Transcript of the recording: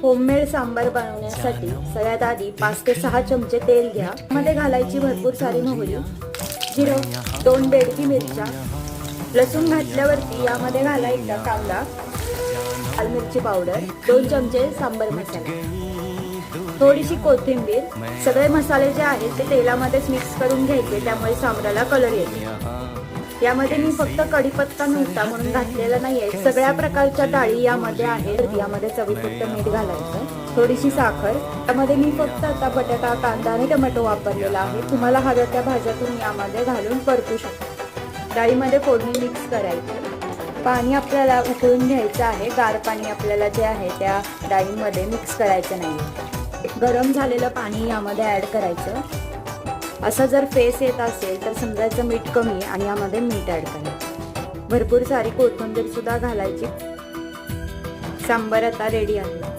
Homemade sambar बनवण्यासाठी सगळ्यात आधी 5 ते 6 चमचे तेल घ्या. मध्ये घालायची भरपूर सारी मोहरी, जिरं, 2 बेडकी मिरच्या, लसूण घातल्यावरती यामध्ये घालायचा कांदा, लाल मिरची पावडर, 2 चमचे सांबार मसाला, थोडीशी कोथिंबीर. सगळे मसाले जे आहेत ते तेलामध्येच मिक्स करून घ्यायचे, त्यामुळे सांबाराला कलर येतो. यामध्ये मी फक्त कढीपत्ता नव्हता म्हणून घातलेला नाहीये. सगळ्या प्रकारच्या डाळी यामध्ये आहेत. यामध्ये चवीपुरतं मीठ घालायचं, थोडीशी साखर. त्यामध्ये मी फक्त आता बटाटा, कांदा आणि टोमॅटो वापरलेला आहे. तुम्हाला हव्या त्या भाज्या तुम्ही यामध्ये घालून परतू शकता. डाळीमध्ये फोडणी मिक्स करायची. पाणी आपल्याला उकळून घ्यायचं आहे. गार पाणी आपल्याला जे आहे त्या डाळीमध्ये मिक्स करायचं नाही. गरम झालेलं पाणी यामध्ये ॲड करायचं. असा जर फेस येत असेल तर समजायचं मीठ कमी आणि यामध्ये मीठ ॲड करायचं. भरपूर सारी कोथिंबीर सुद्धा घालायची. सांबार आता रेडी आहे.